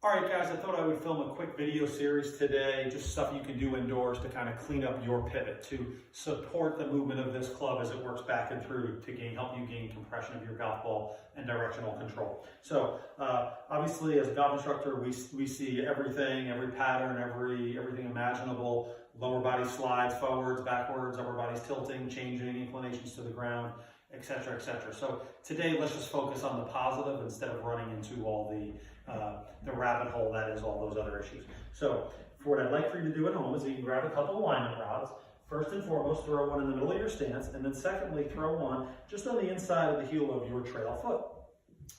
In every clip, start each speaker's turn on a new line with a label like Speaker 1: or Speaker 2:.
Speaker 1: All right, guys, I thought I would film a quick video series today, just stuff you can do indoors to kind of clean up your pivot, to support the movement of this club as it works back and through to help you gain compression of your golf ball and directional control. So obviously, as a golf instructor, we see everything, every pattern, everything imaginable. Lower body slides forwards, backwards, upper body's tilting, changing, inclinations to the ground, etc., etc. So today, let's just focus on the positive instead of running into all the rabbit hole that is all those other issues. So what I'd like for you to do at home is you can grab a couple alignment rods. First and foremost, throw one in the middle of your stance, and then secondly, throw one just on the inside of the heel of your trail foot.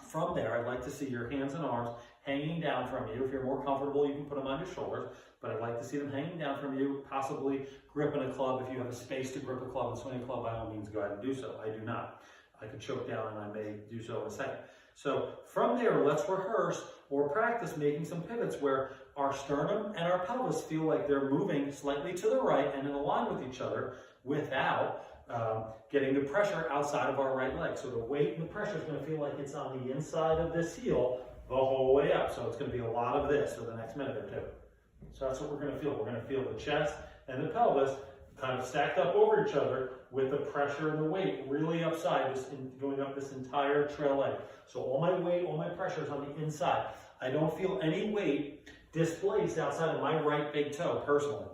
Speaker 1: From there, I'd like to see your hands and arms hanging down from you. If you're more comfortable, you can put them on your shoulders, but I'd like to see them hanging down from you, possibly gripping a club. If you have a space to grip a club and swing a club, by all means, go ahead and do so. I do not. I could choke down, and I may do so in a second. So from there, let's rehearse or practice making some pivots where our sternum and our pelvis feel like they're moving slightly to the right and in line with each other without getting the pressure outside of our right leg. So the weight and the pressure is going to feel like it's on the inside of this heel the whole way up. So it's going to be a lot of this for the next minute or two. So that's what we're going to feel. We're going to feel the chest and the pelvis kind of stacked up over each other with the pressure and the weight really upside, just going up this entire trail leg. So all my weight, all my pressure is on the inside. I don't feel any weight displaced outside of my right big toe personally.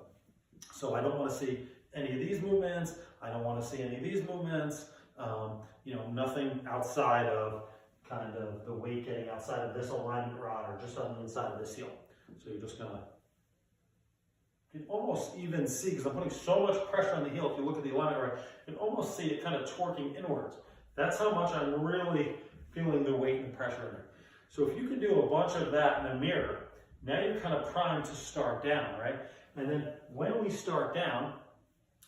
Speaker 1: So I don't want to see any of these movements. I don't want to see any of these movements. Nothing outside of kind of the weight getting outside of this alignment rod or just on the inside of this heel. So you're just gonna, you can almost even see, because I'm putting so much pressure on the heel, if you look at the alignment rod, you can almost see it kind of torquing inwards. That's how much I'm really feeling the weight and pressure in there. So if you can do a bunch of that in a mirror, now you're kind of primed to start down, right? And then when we start down,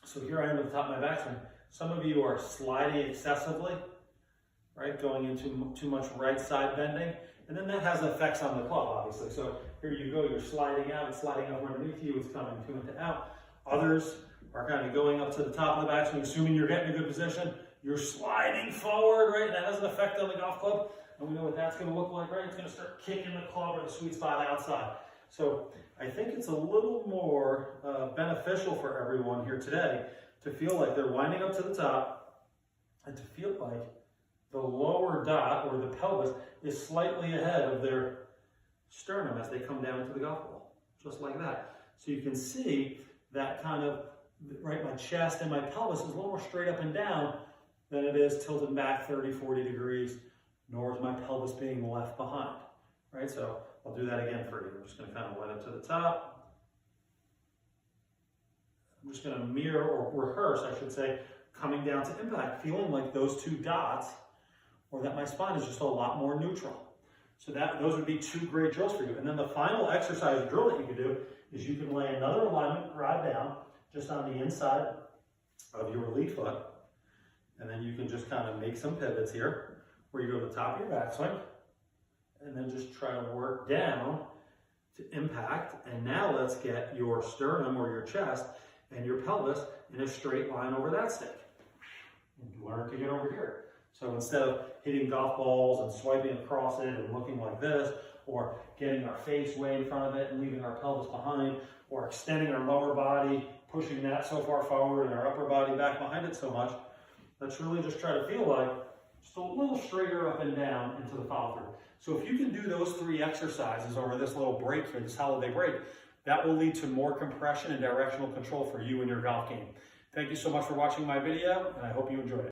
Speaker 1: so here I am at the top of my backswing, some of you are sliding excessively, right? Going into too much right side bending. And then that has effects on the club, obviously. So here you go, you're sliding out, it's sliding up underneath you, it's coming to and out. Others are kind of going up to the top of the backswing, assuming you're getting a good position. You're sliding forward, right? And that has an effect on the golf club. And we know what that's going to look like, right? It's going to start kicking the club or the sweet spot outside. So I think it's a little more beneficial for everyone here today to feel like they're winding up to the top and to feel like the lower dot or the pelvis is slightly ahead of their sternum as they come down into the golf ball, just like that. So you can see that kind of, right, my chest and my pelvis is a little more straight up and down than it is tilted back 30, 40 degrees, nor is my pelvis being left behind, right? So I'll do that again for you. I'm just going to kind of wind up to the top. I'm just going to mirror or rehearse, I should say, coming down to impact, feeling like those two dots or that my spine is just a lot more neutral. So those would be two great drills for you. And then the final exercise drill that you can do is you can lay another alignment rod down just on the inside of your lead foot. And then you can just kind of make some pivots here where you go to the top of your backswing and then just try to work down to impact. And now let's get your sternum or your chest and your pelvis in a straight line over that stick. And learn to get over here. So instead of hitting golf balls and swiping across it and looking like this, or getting our face way in front of it and leaving our pelvis behind, or extending our lower body, pushing that so far forward and our upper body back behind it so much, let's really just try to feel like just a little straighter up and down into the follow through. So if you can do those three exercises over this little break here, this holiday break, that will lead to more compression and directional control for you in your golf game. Thank you so much for watching my video, and I hope you enjoyed it.